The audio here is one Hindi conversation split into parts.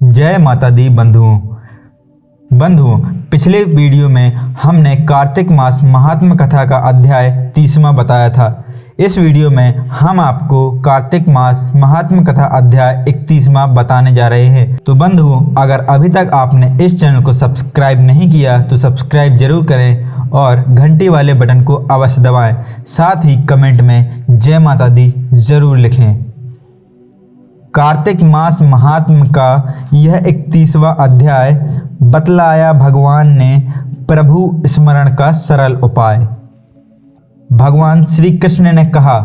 जय माता दी बंधुओं, पिछले वीडियो में हमने कार्तिक मास महात्म कथा का अध्याय 30वां बताया था। इस वीडियो में हम आपको कार्तिक मास महात्म कथा अध्याय 31वां बताने जा रहे हैं। तो बंधुओं, अगर अभी तक आपने इस चैनल को सब्सक्राइब नहीं किया तो सब्सक्राइब जरूर करें और घंटी वाले बटन को अवश्य दबाएं। साथ ही कमेंट में जय माता दी जरूर लिखें। कार्तिक मास महात्म का यह 31वां अध्याय बतलाया भगवान ने प्रभु स्मरण का सरल उपाय। भगवान श्री कृष्ण ने कहा,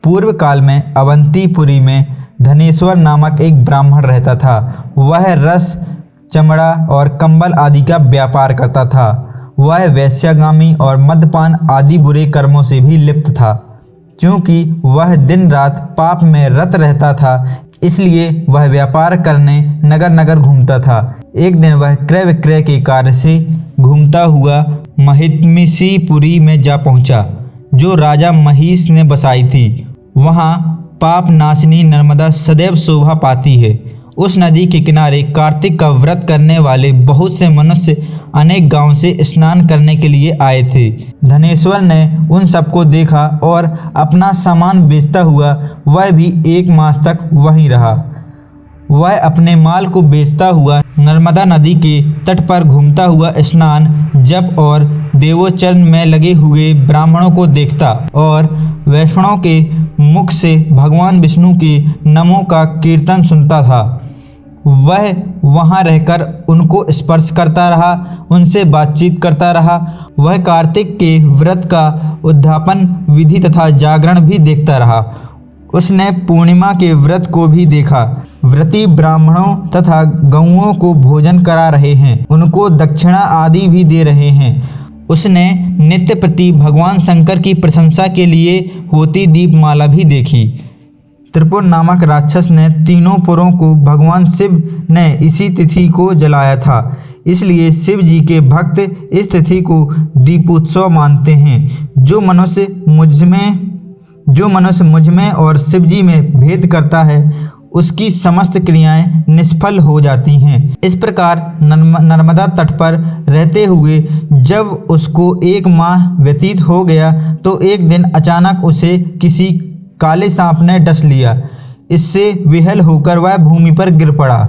पूर्व काल में अवंतीपुरी में धनेश्वर नामक एक ब्राह्मण रहता था। वह रस, चमड़ा और कंबल आदि का व्यापार करता था। वह वेश्यागामी और मद्यपान आदि बुरे कर्मों से भी लिप्त था। क्योंकि वह दिन रात पाप में रत रहता था, इसलिए वह व्यापार करने नगर नगर घूमता था। एक दिन वह क्रय विक्रय के कार्य से घूमता हुआ महितमिषीपुरी में जा पहुंचा, जो राजा महिष ने बसाई थी। वहां पाप नाशिनी नर्मदा सदैव शोभा पाती है। उस नदी के किनारे कार्तिक का व्रत करने वाले बहुत से मनुष्य अनेक गांव से स्नान करने के लिए आए थे। धनेश्वर ने उन सबको देखा और अपना सामान बेचता हुआ वह भी 1 मास तक वहीं रहा। वह अपने माल को बेचता हुआ नर्मदा नदी के तट पर घूमता हुआ स्नान, जप और देवोच्चरण में लगे हुए ब्राह्मणों को देखता और वैष्णवों के मुख से भगवान विष्णु के नमों का कीर्तन सुनता था। वह वहां रहकर उनको स्पर्श करता रहा, उनसे बातचीत करता रहा। वह कार्तिक के व्रत का उद्यापन विधि तथा जागरण भी देखता रहा। उसने पूर्णिमा के व्रत को भी देखा। व्रती ब्राह्मणों तथा गौओं को भोजन करा रहे हैं, उनको दक्षिणा आदि भी दे रहे हैं। उसने नित्य प्रति भगवान शंकर की प्रशंसा के लिए होती दीपमाला भी देखी। त्रिपुर नामक राक्षस ने तीनों पुरों को भगवान शिव ने इसी तिथि को जलाया था। इसलिए शिव जी के भक्त इस तिथि को दीपोत्सव मानते हैं। जो मनुष्य मुझ में और शिव जी में भेद करता है, उसकी समस्त क्रियाएं निष्फल हो जाती हैं। इस प्रकार नर्मदा तट पर रहते हुए जब उसको 1 माह व्यतीत हो गया तो एक दिन अचानक उसे किसी काले सांप ने डस लिया। इससे विहल होकर वह भूमि पर गिर पड़ा।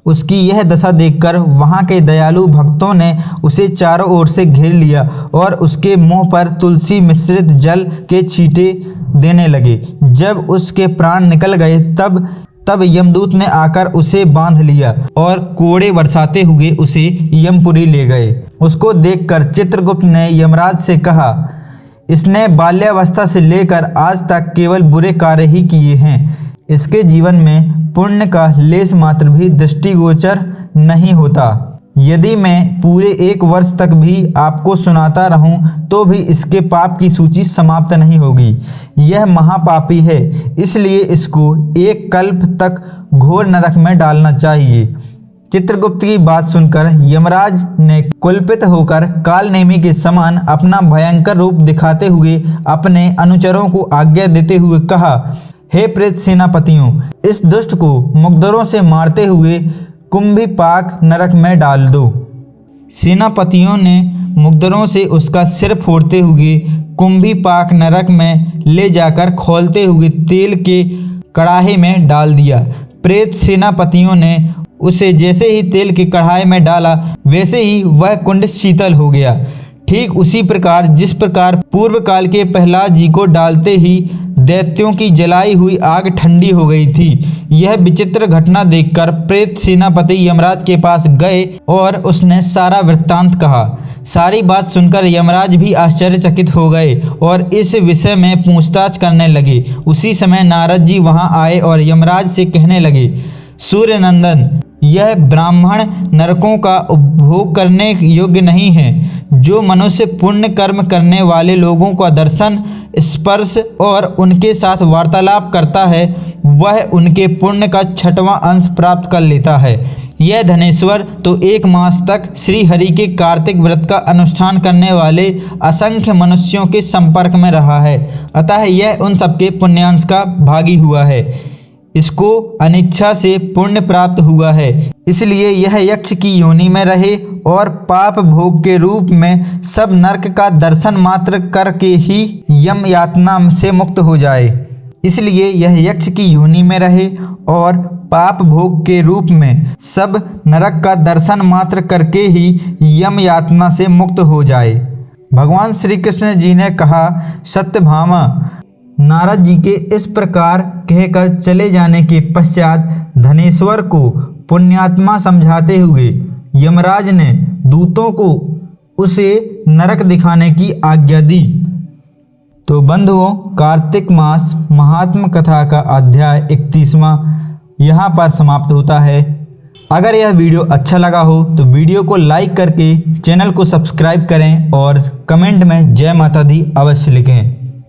उसकी यह दशा देखकर वहां के दयालु भक्तों ने उसे चारों ओर से घेर लिया और उसके मुंह पर तुलसी मिश्रित जल के छींटे देने लगे। जब उसके प्राण निकल गए तब यमदूत ने आकर उसे बांध लिया और कोड़े बरसाते हुए उसे यमपुरी ले गए। उसको देखकर चित्रगुप्त ने यमराज से कहा, इसने बाल्यावस्था से लेकर आज तक केवल बुरे कार्य ही किए हैं। इसके जीवन में पुण्य का लेश मात्र भी दृष्टिगोचर नहीं होता। यदि मैं पूरे 1 वर्ष तक भी आपको सुनाता रहूं तो भी इसके पाप की सूची समाप्त नहीं होगी। यह महापापी है, इसलिए इसको 1 कल्प तक घोर नरक में डालना चाहिए। चित्रगुप्त की बात सुनकर यमराज ने कुलपित होकर कालनेमी के समान अपना भयंकर रूप दिखाते हुए अपने अनुचरों को आज्ञा देते हुए कहा, हे प्रेत सेनापतियों, इस दुष्ट को मुकद्दरों से मारते हुए कुंभीपाक नरक में डाल दो। सेनापतियों ने मुकद्दरों से उसका सिर फोड़ते हुए कुंभीपाक नरक में ले जाकर खौलते हुए तेल के कड़ाहे में डाल दिया। प्रेत सेनापतियों ने उसे जैसे ही तेल के कढ़ाई में डाला, वैसे ही वह कुंड शीतल हो गया। ठीक उसी प्रकार जिस प्रकार पूर्व काल के प्रहलाद जी को डालते ही दैत्यों की जलाई हुई आग ठंडी हो गई थी। यह विचित्र घटना देखकर प्रेत सेनापति यमराज के पास गए और उसने सारा वृत्तांत कहा। सारी बात सुनकर यमराज भी आश्चर्यचकित हो गए और इस विषय में पूछताछ करने लगे। उसी समय नारद जी वहां आए और यमराज से कहने लगे, सूर्य नंदन, यह ब्राह्मण नरकों का उपभोग करने योग्य नहीं है। जो मनुष्य पुण्य कर्म करने वाले लोगों का दर्शन, स्पर्श और उनके साथ वार्तालाप करता है, वह उनके पुण्य का 6वां अंश प्राप्त कर लेता है। यह धनेश्वर तो 1 मास तक श्री हरि के कार्तिक व्रत का अनुष्ठान करने वाले असंख्य मनुष्यों के संपर्क में रहा है, अतः यह उन सबके पुण्यांश का भागी हुआ है। इसको अनिच्छा से पुण्य प्राप्त हुआ है, इसलिए यह यक्ष की योनि में रहे और पाप भोग के रूप में सब नरक का दर्शन मात्र करके ही यम यातना से मुक्त हो जाए। इसलिए यह यक्ष की योनि में रहे और पाप भोग के रूप में सब नरक का दर्शन मात्र करके ही यम यातना से मुक्त हो जाए। भगवान श्री कृष्ण जी ने कहा, सत्यभामा, नारद जी के इस प्रकार कहकर चले जाने के पश्चात धनेश्वर को पुण्यात्मा समझाते हुए यमराज ने दूतों को उसे नरक दिखाने की आज्ञा दी। तो बंधुओं, कार्तिक मास महात्म कथा का अध्याय 31वां यहाँ पर समाप्त होता है। अगर यह वीडियो अच्छा लगा हो तो वीडियो को लाइक करके चैनल को सब्सक्राइब करें और कमेंट में जय माता दी अवश्य लिखें।